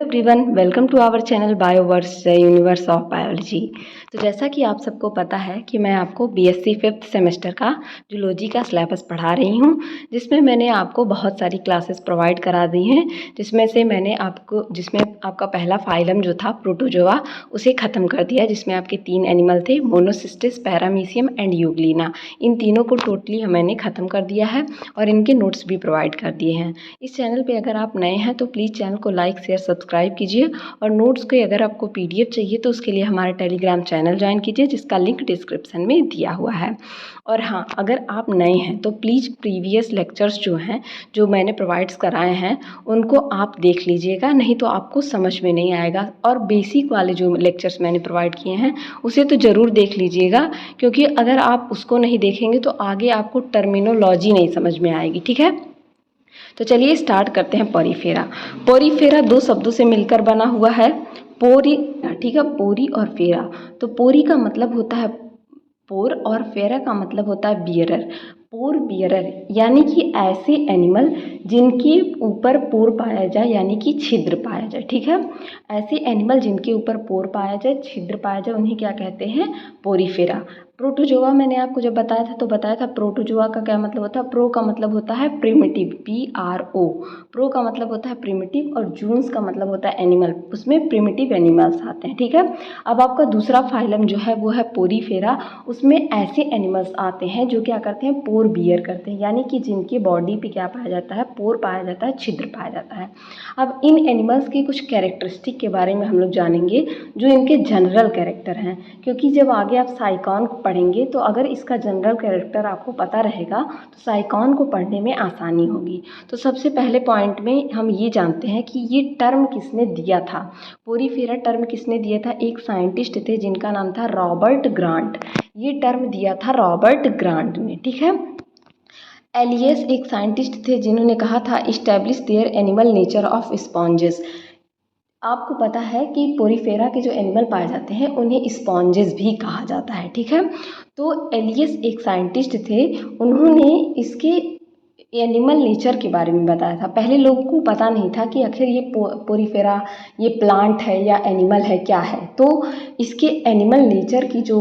Everyone welcome to our channel Bioverse the universe of biology. तो जैसा कि आप सबको पता है कि मैं आपको बीएससी फिफ्थ सेमेस्टर का जूलॉजी का सिलेबस पढ़ा रही हूं, जिसमें मैंने आपको बहुत सारी क्लासेस प्रोवाइड करा दी हैं। जिसमें आपका पहला फाइलम जो था प्रोटोजोआ उसे ख़त्म कर दिया, जिसमें आपके 3 एनिमल थे, मोनोसिस्टिस, पैरामीशियम एंड यूग्लिना। इन तीनों को टोटली मैंने ख़त्म कर दिया है और इनके नोट्स भी प्रोवाइड कर दिए हैं। इस चैनल पर अगर आप नए हैं तो प्लीज़ चैनल को लाइक शेयर सब्सक्राइब कीजिए, और नोट्स के अगर आपको पीडीएफ चाहिए तो उसके लिए हमारा टेलीग्राम चैनल ज्वाइन कीजिए, जिसका लिंक डिस्क्रिप्शन में दिया हुआ है। और हाँ, अगर आप नए हैं तो प्लीज़ प्रीवियस लेक्चर्स जो मैंने प्रोवाइड्स कराए हैं उनको आप देख लीजिएगा, नहीं तो आपको समझ में नहीं आएगा। और बेसिक वाले जो लेक्चर्स मैंने प्रोवाइड किए हैं उसे तो ज़रूर देख लीजिएगा, क्योंकि अगर आप उसको नहीं देखेंगे तो आगे आपको टर्मिनोलॉजी नहीं समझ में आएगी। ठीक है, तो चलिए स्टार्ट करते हैं। पोरीफेरा। पोरीफेरा 2 शब्दों से मिलकर बना हुआ है। पोरी, ठीक है, पोरी और फेरा। तो पोरी का मतलब होता है पोर और फेरा का मतलब होता है बियरर। पोर बियरर यानी कि ऐसे एनिमल जिनके ऊपर पोर पाया जाए, यानी कि छिद्र पाया जाए। ठीक है, ऐसे एनिमल जिनके ऊपर पोर पाया जाए, छिद्र पाया जाए, उन्हें क्या कहते हैं? पोरीफेरा। प्रोटोजोआ मैंने आपको जब बताया था प्रोटोजोआ का क्या मतलब होता है। प्रो का मतलब होता है प्रिमिटिव, PRO। प्रो का मतलब होता है प्रिमिटिव, और जून्स का मतलब होता है एनिमल, उसमें प्रिमिटिव एनिमल्स आते हैं। ठीक है, अब आपका दूसरा फाइलम जो है वो है पोरीफेरा। उसमें ऐसे एनिमल्स आते हैं जो क्या करते हैं? पोर बियर करते हैं, यानी कि जिनकी बॉडी पे क्या पाया जाता है? पोर पाया जाता है, छिद्र पाया जाता है। अब इन एनिमल्स की कुछ कैरेक्टरिस्टिक के बारे में हम लोग जानेंगे, जो इनके जनरल कैरेक्टर हैं, क्योंकि जब आगे आप साइकॉन पढ़ेंगे तो अगर इसका जनरल कैरेक्टर आपको पता रहेगा तो साइकॉन को पढ़ने में आसानी होगी। तो सबसे पहले पॉइंट में हम ये जानते हैं कि ये टर्म किसने दिया था। पोरीफेरा टर्म किसने दिया था? एक साइंटिस्ट थे जिनका नाम था रॉबर्ट ग्रांट। ये टर्म दिया था रॉबर्ट ग्रांट ने। ठीक है, एलियस एक साइंटिस्ट थे जिन्होंने कहा था establish there animal nature of sponges. आपको पता है कि पोरीफेरा के जो एनिमल पाए जाते हैं उन्हें स्पॉन्जेस भी कहा जाता है। ठीक है, तो एलियस एक साइंटिस्ट थे, उन्होंने इसके एनिमल नेचर के बारे में बताया था। पहले लोगों को पता नहीं था कि आखिर ये पोरीफेरा ये प्लांट है या एनिमल है, क्या है। तो इसके एनिमल नेचर की जो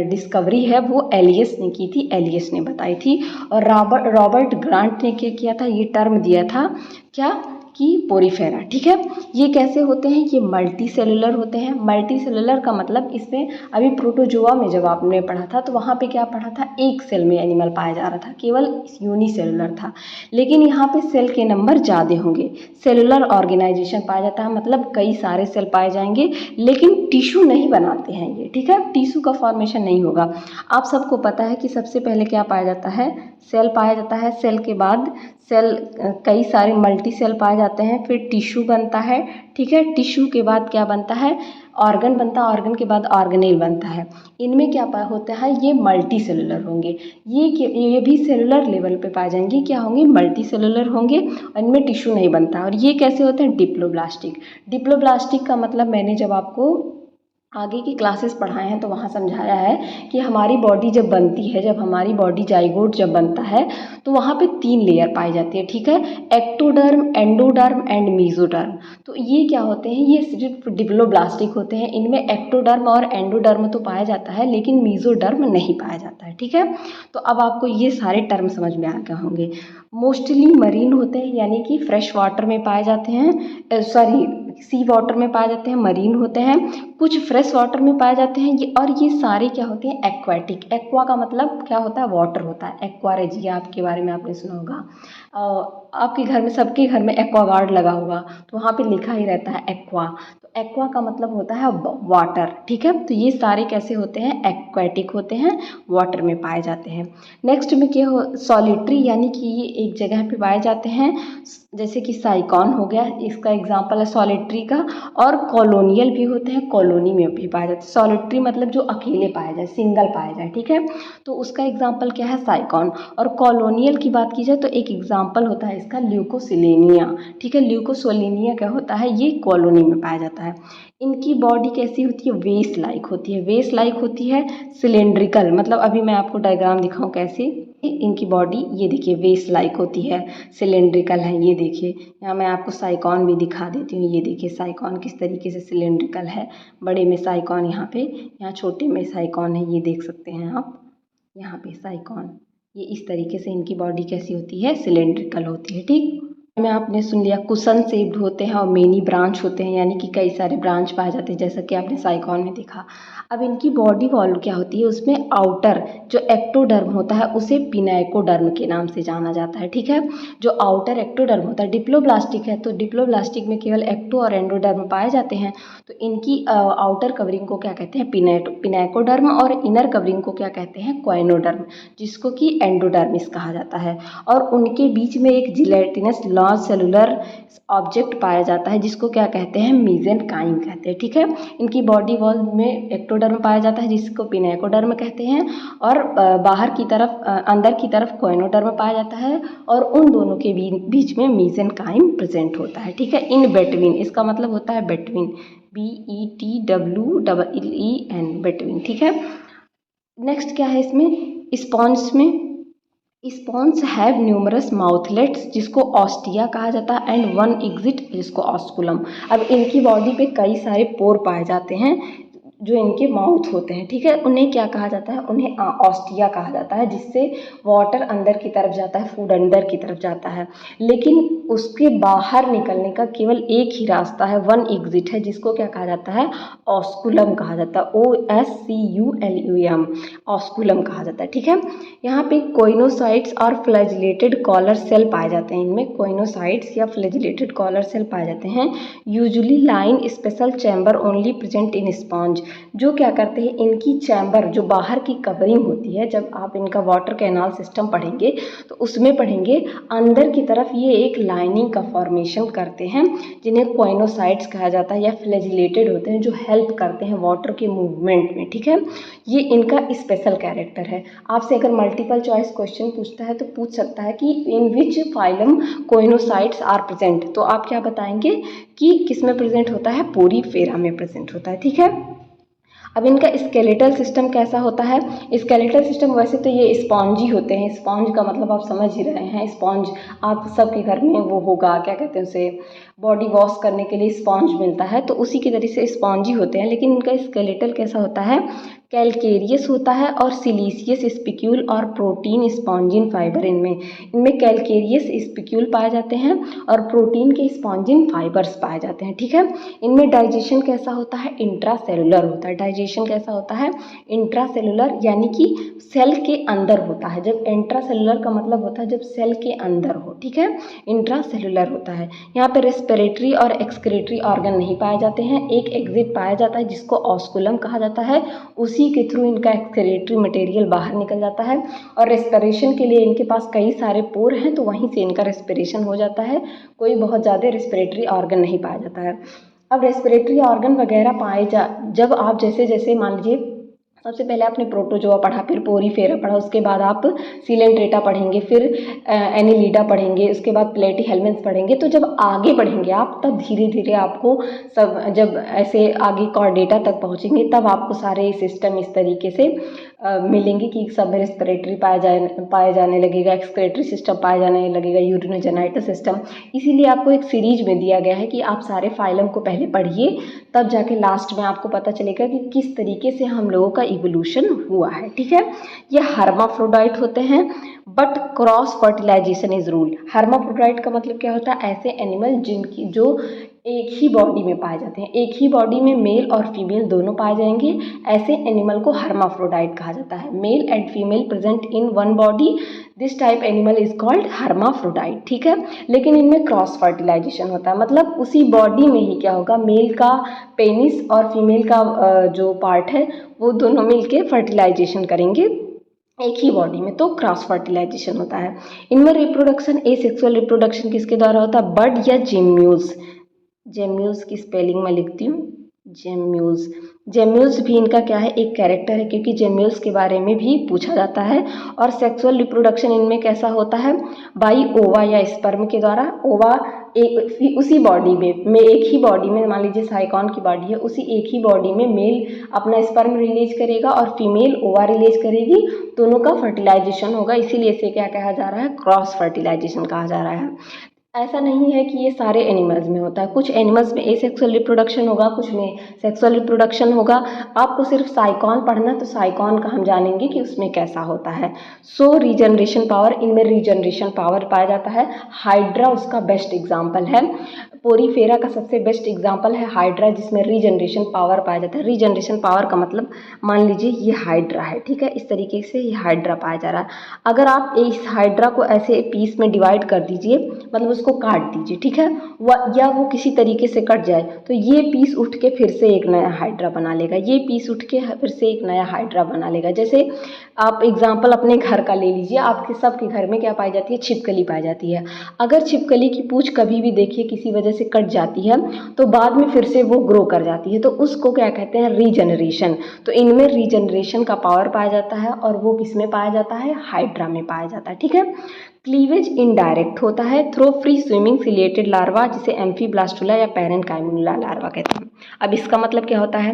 डिस्कवरी है वो एलियस ने की थी, एलियस ने बताई थी। और रॉबर्ट ग्रांट ने क्या किया था? ये टर्म दिया था, क्या कि पोरीफेरा। ठीक है, ये कैसे होते हैं? ये मल्टी सेलुलर होते हैं। मल्टी सेलुलर का मतलब, इसमें अभी प्रोटोजोआ में जब आपने पढ़ा था तो वहाँ पे क्या पढ़ा था? एक सेल में एनिमल पाया जा रहा था, केवल यूनिसेलुलर था। लेकिन यहाँ पे सेल के नंबर ज़्यादा होंगे, सेलुलर ऑर्गेनाइजेशन पाया जाता है, मतलब कई सारे सेल पाए जाएंगे, लेकिन टिश्यू नहीं बनाते हैं ये। ठीक है, टिश्यू का फॉर्मेशन नहीं होगा। आप सबको पता है कि सबसे पहले क्या पाया जाता है? सेल पाया जाता है। सेल के बाद कई सारे मल्टी सेल पाए जाते हैं, फिर टिश्यू बनता है। ठीक है, टिश्यू के बाद क्या बनता है? ऑर्गन बनता है, ऑर्गन के बाद ऑर्गेनेल बनता है। इनमें क्या होता है? ये मल्टी सेलुलर होंगे। ये भी सेलुलर लेवल पे पाए जाएंगे, क्या होंगे? मल्टी सेलुलर होंगे, इनमें टिश्यू नहीं बनता। और ये कैसे होते हैं? डिप्लोब्लास्टिक। डिप्लोब्लास्टिक का मतलब मैंने जब आपको आगे की क्लासेस पढ़ाए हैं तो वहाँ समझाया है कि हमारी बॉडी जब बनती है, जब हमारी बॉडी जाइगोट जब बनता है तो वहाँ पे 3 लेयर पाई जाती है। ठीक है, एक्टोडर्म, एंडोडर्म एंड मीजोडर्म। तो ये क्या होते हैं? ये सिर्फ डिप्लोब्लास्टिक होते हैं। इनमें एक्टोडर्म और एंडोडर्म तो पाया जाता है, लेकिन मीजोडर्म नहीं पाया जाता है। ठीक है, तो अब आपको ये सारे टर्म समझ में आ गए होंगे। मोस्टली मरीन होते हैं, यानी कि फ्रेश वाटर में पाए जाते हैं, सॉरी सी वाटर में पाए जाते हैं, मरीन होते हैं। कुछ फ्रेश वाटर में पाए जाते हैं ये, और ये सारे क्या होते हैं? एक्वाटिक। एक्वा का मतलब क्या होता है? वाटर होता है। एक्वारेजिया आपके बारे में आपने सुना होगा। आपके घर में, सबके घर में एक्वागार्ड लगा होगा, तो वहाँ पे लिखा ही रहता है एक्वा। तो एक्वा का मतलब होता है वाटर। ठीक है, तो ये सारे कैसे होते हैं? एक्वाटिक होते हैं, वाटर में पाए जाते हैं। नेक्स्ट में क्या हो? सॉलिटरी, यानी कि ये एक जगह पे पाए जाते हैं, जैसे कि साइकॉन हो गया, इसका एग्जाम्पल है सॉलिटरी का। और कॉलोनियल भी होते हैं, कॉलोनी में भी पाए जाते हैं। सॉलिटरी मतलब जो अकेले पाया जाए, सिंगल पाया जाए। ठीक है, तो उसका एग्जाम्पल क्या है? साइकॉन। और कॉलोनियल की बात की जाए तो एक एग्जाम्पल एग्जाम्पल होता है इसका ल्यूकोसिलेनिया। ठीक है, ल्यूकोसिलेनिया क्या होता है, ये कॉलोनी में पाया जाता है। इनकी बॉडी कैसी होती है, वेस लाइक होती है। वेस लाइक होती है, सिलेंड्रिकल, मतलब अभी मैं आपको डायग्राम दिखाऊं कैसे। इनकी बॉडी ये देखिए वेस लाइक होती है, सिलेंड्रिकल है। ये देखिए यहाँ मैं आपको साइकॉन भी दिखा देती हूँ। ये देखिए साइकॉन किस तरीके से सिलेंड्रिकल है, बड़े में साइकॉन यहाँ पे, यहाँ छोटे में साइकॉन है, ये देख सकते हैं आप यहाँ पे साइकॉन। ये इस तरीके से इनकी बॉडी कैसी होती है, सिलेंड्रिकल होती है। ठीक, में आपने सुन लिया कुशन शेप्ड होते हैं और मेनी ब्रांच होते हैं, यानी कि कई सारे ब्रांच पाए जाते हैं, जैसा कि आपने साइकॉन में देखा। अब इनकी बॉडी वॉल क्या होती है, उसमें आउटर जो एक्टोडर्म होता है उसे पिनाइकोडर्म के नाम से जाना जाता है। ठीक है, जो आउटर एक्टोडर्म होता है, डिप्लोब्लास्टिक है तो डिप्लोब्लास्टिक में केवल एक्टो और एंडोडर्म पाए जाते हैं, तो इनकी आउटर कवरिंग को क्या कहते हैं, पिनाइकोडर्म, और इनर कवरिंग को क्या कहते हैं, क्वाइनोडर्म, जिसको कि एंडोडर्मिस कहा जाता है। और उनके बीच में एक जिलेटिनस लार्ज सेलुलर ऑब्जेक्ट पाया जाता है, जिसको क्या कहते हैं, मीजेनकाइम कहते हैं। ठीक है, इनकी बॉडी वॉल में एक्टोडर्म पाया जाता है, जिसको पिनाइकोडर्म कहते हैं, और बाहर की तरफ अंदर की तरफ क्वाइनोडर्म पाया जाता है, और उन दोनों के बीच में मीजेनकाइम प्रेजेंट होता है। ठीक है, इन बिटवीन, इसका मतलब होता है बिटवीन, BETWEEN, बिटवीन। ठीक है, नेक्स्ट क्या है इसमें, स्पॉन्ज में स्पॉन्ज हैव न्यूमरस माउथलेट्स, जिसको ऑस्टिया कहा जाता है, एंड वन एग्जिट, जिसको ऑस्कुलम। अब इनकी बॉडी पे कई सारे पोर पाए जाते हैं जो इनके माउथ होते हैं। ठीक है, उन्हें क्या कहा जाता है, उन्हें ऑस्टिया कहा जाता है, जिससे वाटर अंदर की तरफ जाता है, फूड अंदर की तरफ जाता है। लेकिन उसके बाहर निकलने का केवल एक ही रास्ता है, वन एग्जिट है, जिसको क्या कहा जाता है, ऑस्कुलम कहा जाता है, OSCULUM, ऑस्कुलम कहा जाता है। ठीक है, यहाँ पे कोइनोसाइट्स और फ्लैजिलेटेड कॉलर सेल पाए जाते हैं। इनमें कोइनोसाइट्स या फ्लैजिलेटेड कॉलर सेल पाए जाते हैं। Usually line special chamber only present in sponge, जो क्या करते हैं, इनकी चैम्बर जो बाहर की कवरिंग होती है, जब आप इनका वाटर कैनाल सिस्टम पढ़ेंगे तो उसमें पढ़ेंगे, अंदर की तरफ ये एक लाइनिंग का फॉर्मेशन करते हैं, जिन्हें कोइनोसाइट्स कहा जाता है, या फ्लैजिलेटेड होते हैं, जो हेल्प करते हैं वाटर के मूवमेंट में। ठीक है, ये इनका स्पेशल कैरेक्टर है। आपसे अगर मल्टीपल चॉइस क्वेश्चन पूछता है तो पूछ सकता है कि in which phylum coenocytes are present, तो आप क्या बताएंगे कि किस में प्रेजेंट होता है, पोरीफेरा में प्रेजेंट होता है। ठीक है, अब इनका स्केलेटल सिस्टम कैसा होता है, स्केलेटल सिस्टम वैसे तो ये स्पॉन्जी होते हैं, स्पॉन्ज का मतलब आप समझ ही रहे हैं, स्पॉन्ज आप सबके घर में वो होगा, क्या कहते हैं उसे, बॉडी वॉश करने के लिए स्पॉन्ज मिलता है, तो उसी के तरीके से स्पॉन्जी होते हैं। लेकिन इनका स्केलेटल कैसा होता है, कैलकेरियस होता है, और सिलीसियस स्पिक्यूल और प्रोटीन स्पॉन्जिन फाइबर, इनमें कैलकेरियस स्पिक्यूल पाए जाते हैं और प्रोटीन के स्पॉन्जिन फाइबर्स पाए जाते हैं। ठीक है, इनमें डाइजेशन कैसा होता है, इंट्रासेलुलर होता है। डाइजेशन कैसा होता है, इंट्रासेलुलर, यानी कि सेल के अंदर होता है। जब इंट्रासेलुलर का मतलब होता है जब सेल के अंदर हो। ठीक है, इंट्रासेलुलर होता है। यहाँ पे रेस्पिरेटरी और एक्सक्रीटरी ऑर्गन नहीं पाए जाते हैं, एक एग्जिट पाया जाता है, जिसको ऑस्कुलम कहा जाता है, उसी के थ्रू इनका एक्सक्रीटरी मटेरियल बाहर निकल जाता है, और रेस्पिरेशन के लिए इनके पास कई सारे पोर हैं, तो वहीं से इनका रेस्पिरेशन हो जाता है, कोई बहुत ज़्यादा रेस्पिरेटरी ऑर्गन नहीं पाया जाता है। अब रेस्पिरेटरी ऑर्गन वगैरह जब आप जैसे जैसे मान लीजिए, सबसे पहले आपने प्रोटोजोआ पढ़ा, फिर पोरीफेरा पढ़ा, उसके बाद आप सिलेंट्रेटा पढ़ेंगे, फिर एनिलीडा पढ़ेंगे, उसके बाद प्लेटीहेल्मिन्थ पढ़ेंगे। तो जब आगे बढ़ेंगे आप, तब धीरे धीरे आपको सब, जब ऐसे आगे कॉर्डेटा तक पहुँचेंगे, तब आपको सारे सिस्टम इस तरीके से मिलेंगे कि सब में रेस्पिरेटरी पाए जाने लगेगा, एक्सक्रेटरी सिस्टम पाए जाने लगेगा, यूरिनोजेनाइटस सिस्टम। इसीलिए आपको एक सीरीज में दिया गया है कि आप सारे फाइलम को पहले पढ़िए, तब जाके लास्ट में आपको पता चलेगा कि किस तरीके से हम लोगों का इवोल्यूशन हुआ है। ठीक है, ये हर्माफ्रोडाइट होते हैं, but cross fertilization is rule. Hermaphrodite का मतलब क्या होता है, ऐसे एनिमल जिनकी जो एक ही बॉडी में पाए जाते हैं, एक ही बॉडी में मेल और फीमेल दोनों पाए जाएंगे, ऐसे एनिमल को हर्माफ्रोडाइट कहा जाता है। Male and female present in one body, this type animal is called hermaphrodite. ठीक है, लेकिन इनमें क्रॉस फर्टिलाइजेशन होता है, मतलब उसी बॉडी में ही क्या होगा, मेल का पेनिस और फीमेल का जो पार्ट है वो दोनों मिलके फर्टिलाइजेशन करेंगे एक ही बॉडी में, तो क्रॉस फर्टिलाइजेशन होता है। इनमें रिप्रोडक्शन, एसेक्सुअल रिप्रोडक्शन किसके द्वारा होता है, बड या जेम्यूज। जेम्यूज की स्पेलिंग मैं लिखती हूँ, जेम्यूल्स। जेम्यूल्स भी इनका क्या है, एक कैरेक्टर है, क्योंकि जेम्यूल्स के बारे में भी पूछा जाता है। और सेक्सुअल रिप्रोडक्शन इनमें कैसा होता है, बाई ओवा या स्पर्म के द्वारा। ओवा एक उसी बॉडी में एक ही बॉडी में, मान लीजिए साइकॉन की बॉडी है, उसी एक ही बॉडी में मेल अपना स्पर्म रिलीज करेगा और फीमेल ओवा रिलीज करेगी, दोनों का फर्टिलाइजेशन होगा, इसीलिए इसे क्या कहा जा रहा है, क्रॉस फर्टिलाइजेशन कहा जा रहा है। ऐसा नहीं है कि ये सारे एनिमल्स में होता है, कुछ एनिमल्स में एसेक्सुअल रिप्रोडक्शन होगा, कुछ में सेक्सुअल रिप्रोडक्शन होगा। आपको सिर्फ साइकॉन पढ़ना, तो साइकॉन का हम जानेंगे कि उसमें कैसा होता है। सो रीजनरेशन पावर, इनमें रीजनरेशन पावर पाया जाता है। हाइड्रा उसका बेस्ट एग्जाम्पल है, पोरीफेरा का सबसे बेस्ट एग्जाम्पल है हाइड्रा, जिसमें रीजनरेशन पावर पाया जाता है। रीजनरेशन पावर का मतलब, मान लीजिए ये हाइड्रा है, ठीक है, इस तरीके से ये हाइड्रा पाया जा रहा है। अगर आप इस हाइड्रा को ऐसे पीस में डिवाइड कर दीजिए, मतलब उसको काट दीजिए, ठीक है, या वो किसी तरीके से कट जाए, तो ये पीस उठ के फिर से एक नया हाइड्रा बना लेगा, ये पीस उठ के फिर से एक नया हाइड्रा बना लेगा। जैसे आप एग्जाम्पल अपने घर का ले लीजिए, आपके सबके घर में क्या पाई जाती है, छिपकली पाई जाती है। अगर छिपकली की पूंछ कभी भी देखिए किसी वजह से कट जाती है, तो बाद में फिर से वो ग्रो कर जाती है, तो उसको क्या कहते हैं, रीजनरेशन। तो इनमें रीजनरेशन का पावर पाया जाता है, और वो किस में पाया जाता है, हाइड्रा में पाया जाता है, ठीक है। क्लीवेज इनडायरेक्ट होता है through free swimming ciliated larva, जिसे एम्फीब्लास्टुला या पैरेन्काइमुला लार्वा कहते हैं। अब इसका मतलब क्या होता है,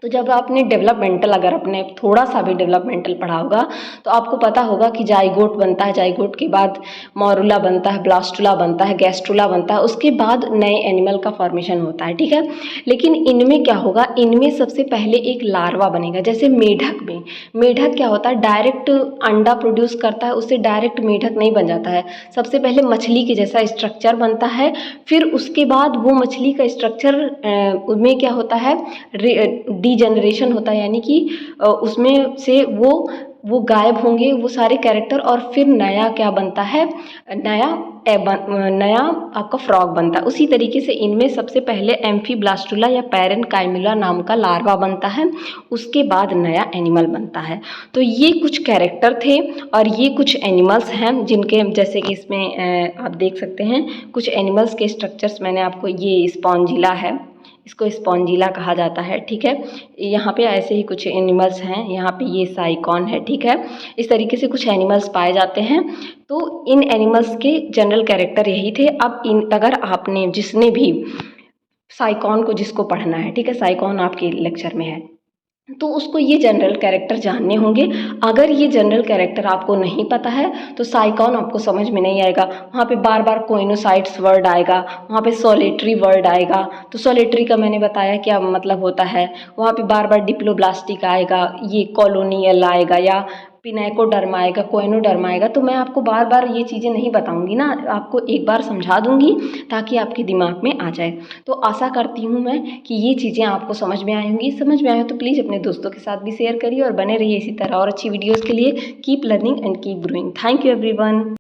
तो जब आपने डेवलपमेंटल, अगर आपने थोड़ा सा भी डेवलपमेंटल पढ़ा होगा, तो आपको पता होगा कि जाइगोट बनता है, जाइगोट के बाद मॉरुला बनता है, ब्लास्टुला बनता है, गैस्ट्रुला बनता है, उसके बाद नए एनिमल का फॉर्मेशन होता है, ठीक है। लेकिन इनमें क्या होगा, इनमें सबसे पहले एक लार्वा बनेगा। जैसे मेढक में, मेढक क्या होता है, डायरेक्ट अंडा प्रोड्यूस करता है, उससे डायरेक्ट मेढक नहीं बन जाता है। सबसे पहले मछली के जैसा स्ट्रक्चर बनता है, फिर उसके बाद वो मछली का स्ट्रक्चर उसमें क्या होता है, डीजनरेशन होता है, यानी कि उसमें से वो गायब होंगे वो सारे कैरेक्टर, और फिर नया क्या बनता है, नया आपका फ्रॉग बनता है। उसी तरीके से इनमें सबसे पहले एम्फीब्लास्टुला या पैरेन्काइमुला नाम का लार्वा बनता है, उसके बाद नया एनिमल बनता है। तो ये कुछ कैरेक्टर थे, और ये कुछ एनिमल्स हैं जिनके, जैसे कि इसमें आप देख सकते हैं कुछ एनिमल्स के स्ट्रक्चर्स मैंने आपको, ये स्पॉन्जिला है, इसको स्पॉन्जिला कहा जाता है, ठीक है। यहाँ पे ऐसे ही कुछ एनिमल्स हैं, यहाँ पे ये साइकॉन है, ठीक है। इस तरीके से कुछ एनिमल्स पाए जाते हैं। तो इन एनिमल्स के जनरल कैरेक्टर यही थे। अब अगर आपने, जिसने भी साइकॉन को जिसको पढ़ना है, ठीक है, साइकॉन आपके लेक्चर में है, तो उसको ये जनरल कैरेक्टर जानने होंगे। अगर ये जनरल कैरेक्टर आपको नहीं पता है, तो साइकॉन आपको समझ में नहीं आएगा। वहाँ पे बार बार कोइनोसाइट्स वर्ड आएगा, वहाँ पे सोलेटरी वर्ड आएगा, तो सोलेटरी का मैंने बताया क्या मतलब होता है। वहाँ पे बार बार डिप्लोब्लास्टिक आएगा, ये कॉलोनियल आएगा, या पिनेकोडर्मा आएगा, कोइनोडर्मा आएगा। तो मैं आपको बार बार ये चीज़ें नहीं बताऊंगी ना, आपको एक बार समझा दूंगी ताकि आपके दिमाग में आ जाए। तो आशा करती हूँ मैं कि ये चीज़ें आपको समझ में आई होंगी। समझ में आए तो प्लीज़ अपने दोस्तों के साथ भी शेयर करिए, और बने रहिए इसी तरह और अच्छी वीडियोज़ के लिए। Keep learning and keep growing. Thank you everyone.